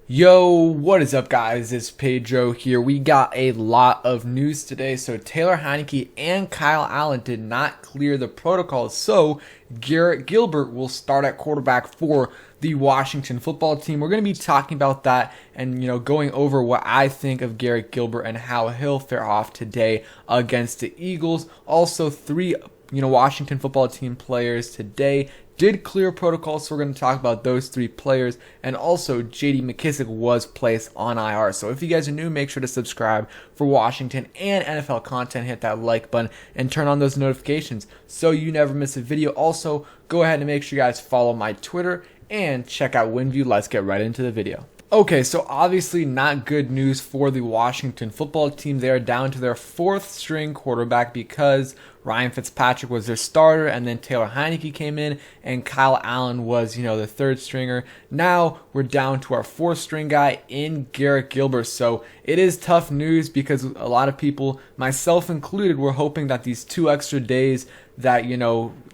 Yo, what is up, guys? It's Pedro here. We got a lot of news today. So Taylor Heinicke and Kyle Allen did not clear the protocol. So Garrett Gilbert will start at quarterback for the Washington football team. We're going to be talking about that and, going over what I think of Garrett Gilbert and how he'll fare off today against the Eagles. Also, three Washington football team players today did clear protocol, so we're going to talk about those three players. And also, J.D. Mckissic was placed on IR. So if you guys are new, make sure to subscribe for Washington and NFL content. Hit that like button and turn on those notifications so you never miss a video. Also, go ahead and make sure you guys follow my Twitter and check out WinView. Let's get right into the video. Okay, so obviously not good news for the Washington football team. They are down to their fourth string quarterback because Ryan Fitzpatrick was their starter, and then Taylor Heinicke came in, and Kyle Allen was, the third stringer. Now we're down to our fourth string guy in Garrett Gilbert. So it is tough news because a lot of people, myself included, were hoping that these 2 extra days that,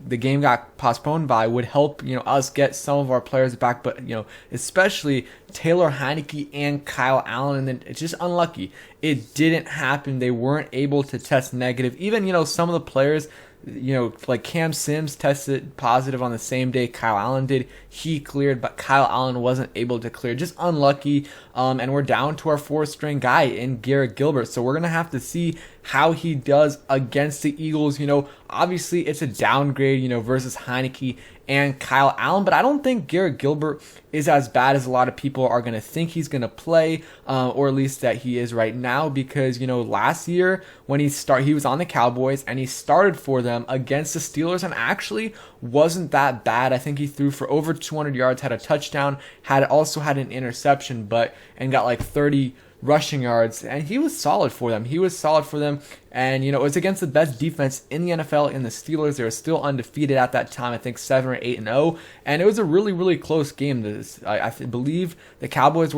the game got postponed by would help, us get some of our players back. But, especially Taylor Heinicke and Kyle Allen, and then it's just unlucky. It didn't happen. They weren't able to test negative. Even, some of the players, like Cam Sims tested positive on the same day Kyle Allen did. He cleared, but Kyle Allen wasn't able to clear. Just unlucky. And we're down to our fourth string guy in Garrett Gilbert. So we're going to have to see how he does against the Eagles. Obviously it's a downgrade, versus Heinicke and Kyle Allen, but I don't think Garrett Gilbert is as bad as a lot of people are going to think he's going to play, or at least that he is right now, because, last year when he was on the Cowboys and he started for them against the Steelers and actually wasn't that bad. I think he threw for over 200 yards, had a touchdown, also had an interception, and got like 30 rushing yards, and he was solid for them. And it was against the best defense in the NFL in the Steelers. They were still undefeated at that time, I think 7 or 8-0, and it was a really, really close game. I believe the Cowboys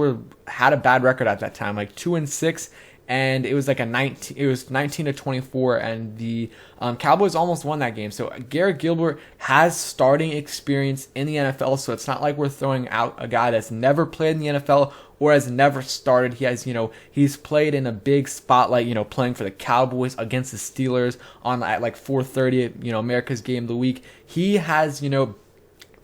had a bad record at that time, like 2-6. And it was like 19-24, and the Cowboys almost won that game. So Garrett Gilbert has starting experience in the NFL, so it's not like we're throwing out a guy that's never played in the NFL or has never started. He has, he's played in a big spotlight, playing for the Cowboys against the Steelers at like 4:30, America's Game of the Week. He has,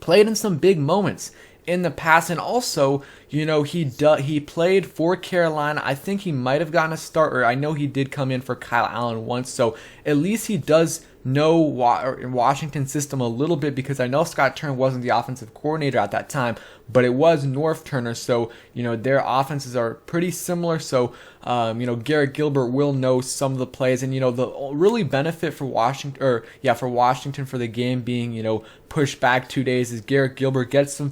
played in some big moments in the past, and also, he played for Carolina. I think he might have gotten a start, or I know he did come in for Kyle Allen once, so at least he does know Washington system a little bit, because I know Scott Turner wasn't the offensive coordinator at that time, but it was North Turner, so their offenses are pretty similar. So Garrett Gilbert will know some of the plays, and the really benefit for Washington for the game being pushed back 2 days is Garrett Gilbert gets some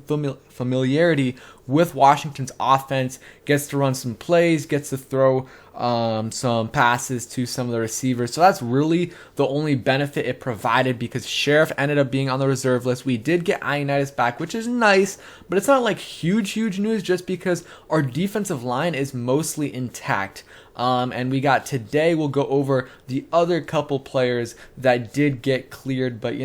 familiarity with Washington's offense, gets to run some plays, gets to throw some passes to some of the receivers. So that's really the only benefit it provided, because Sheriff ended up being on the reserve list. We did get Ioannidis back, which is nice, but it's not like huge news, just because our defensive line is mostly intact. And we got today, we'll go over the other couple players that did get cleared. But,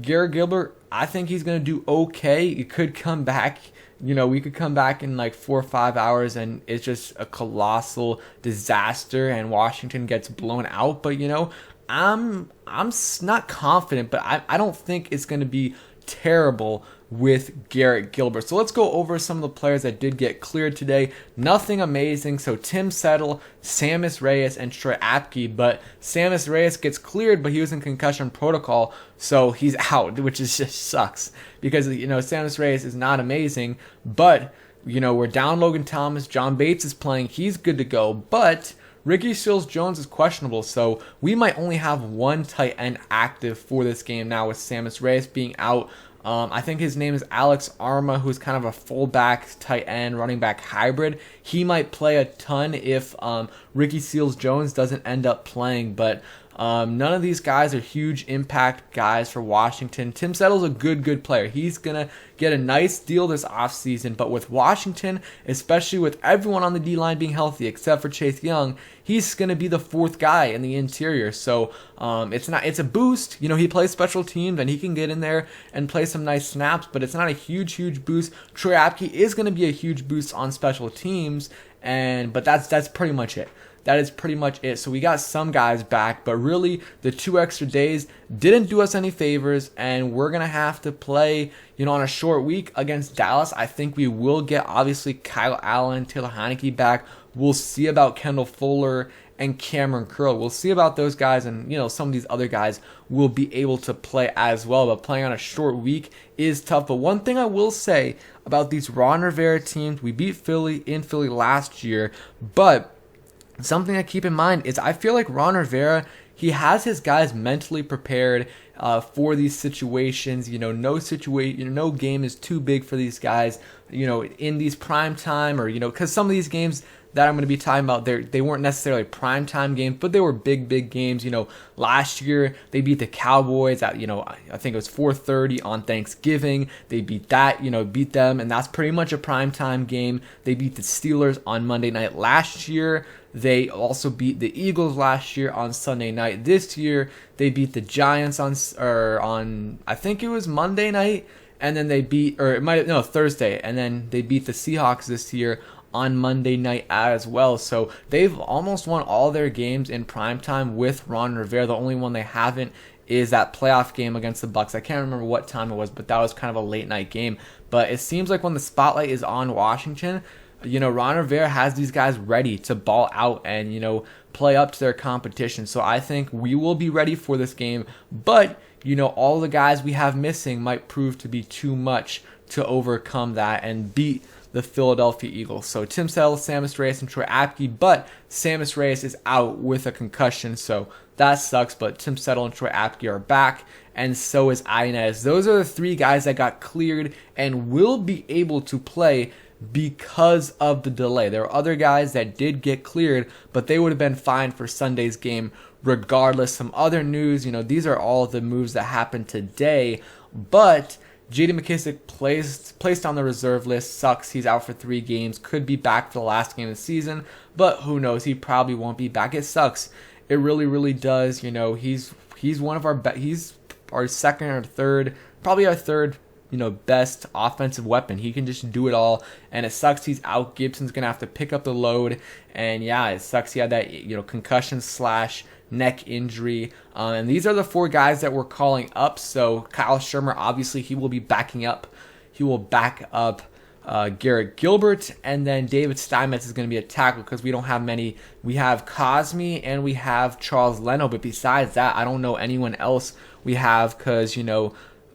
Garrett Gilbert, I think he's going to do okay. He could come back. We could come back in like 4 or 5 hours and it's just a colossal disaster and Washington gets blown out. But, I'm not confident, but I don't think it's going to be terrible with Garrett Gilbert. So let's go over some of the players that did get cleared today. Nothing amazing. So Tim Settle, Sammis Reyes, and Troy Apke. But Sammis Reyes gets cleared, but he was in concussion protocol, so he's out, which is just sucks, because Sammis Reyes is not amazing. But we're down Logan Thomas. John Bates is playing. He's good to go. But Ricky Seals-Jones is questionable, so we might only have one tight end active for this game now, with Sammis Reyes being out. I think his name is Alex Arma, who's kind of a fullback, tight end, running back hybrid. He might play a ton if Ricky Seals-Jones doesn't end up playing, but None of these guys are huge impact guys for Washington. Tim Settle's a good player. He's going to get a nice deal this offseason, but with Washington, especially with everyone on the D-line being healthy except for Chase Young, he's going to be the fourth guy in the interior. So it's a boost. He plays special teams and he can get in there and play some nice snaps, but it's not a huge boost. Troy Apke is going to be a huge boost on special teams, but that's pretty much it. That is pretty much it. So we got some guys back, but really the 2 extra days didn't do us any favors, and we're going to have to play, on a short week against Dallas. I think we will get, obviously, Kyle Allen, Taylor Heineke back. We'll see about Kendall Fuller and Cameron Curl. We'll see about those guys, and, some of these other guys will be able to play as well, but playing on a short week is tough. But one thing I will say about these Ron Rivera teams, we beat Philly in Philly last year, but something to keep in mind is I feel like Ron Rivera, he has his guys mentally prepared for these situations. No game is too big for these guys. In these prime time, or because some of these games that I'm going to be talking about, they weren't necessarily prime time games, but they were big games. Last year they beat the Cowboys at I think it was 4:30 on Thanksgiving. They beat them, and that's pretty much a prime time game. They beat the Steelers on Monday night last year. They also beat the Eagles last year on Sunday night. This year they beat the Giants on I think it was Monday night, and then they beat, or it might Thursday, and then they beat the Seahawks this year on Monday night as well. So they've almost won all their games in primetime with Ron Rivera. The only one they haven't is that playoff game against the Bucs. I can't remember what time it was, but that was kind of a late night game. But it seems like when the spotlight is on Washington, Ron Rivera has these guys ready to ball out and, play up to their competition. So I think we will be ready for this game. But, all the guys we have missing might prove to be too much to overcome that and beat the Philadelphia Eagles. So Tim Settle, Sammis Reyes, and Troy Apke. But Sammis Reyes is out with a concussion, so that sucks. But Tim Settle and Troy Apke are back, and so is Inez. Those are the 3 guys that got cleared and will be able to play because of the delay. There are other guys that did get cleared, but they would have been fine for Sunday's game regardless. Some other news, these are all the moves that happened today, but J.D. Mckissic placed on the reserve list. Sucks. He's out for 3 games. Could be back for the last game of the season, but who knows? He probably won't be back. It sucks. It really does. He's one of he's our second or third, probably our third, best offensive weapon. He can just do it all, and it sucks he's out. Gibson's gonna have to pick up the load, and yeah, it sucks he had that concussion / neck injury. And these are the 4 guys that we're calling up. So Kyle Shermer, obviously, he will be backing up. He will back up Garrett Gilbert, and then David Steinmetz is going to be a tackle because we don't have many. We have Cosme and we have Charles Leno, but besides that, I don't know anyone else we have because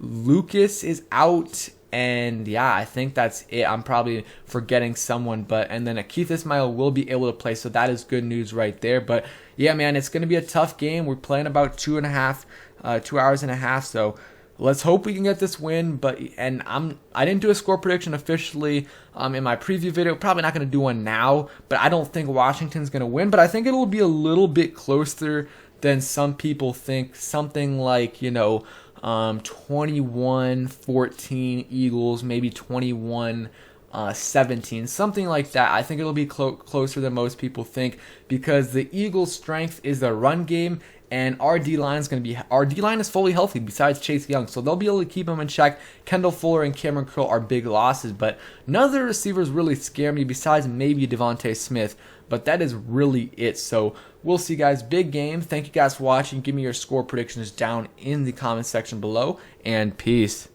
Lucas is out, and yeah, I think that's it. I'm probably forgetting someone, and then Keith Ismail will be able to play, so that is good news right there. But yeah, man, it's going to be a tough game. We're playing about 2 hours and a half, so let's hope we can get this win. I didn't do a score prediction officially in my preview video. Probably not going to do one now, but I don't think Washington's going to win. But I think it'll be a little bit closer than some people think. Something like 21-14 Eagles, maybe 21-17, something like that. I think it'll be closer than most people think because the Eagles' strength is the run game, and our D-line is fully healthy besides Chase Young, so they'll be able to keep him in check. Kendall Fuller and Cameron Curl are big losses, but none of the receivers really scare me besides maybe Devontae Smith, but that is really it. So we'll see, guys. Big game. Thank you guys for watching. Give me your score predictions down in the comment section below, and peace.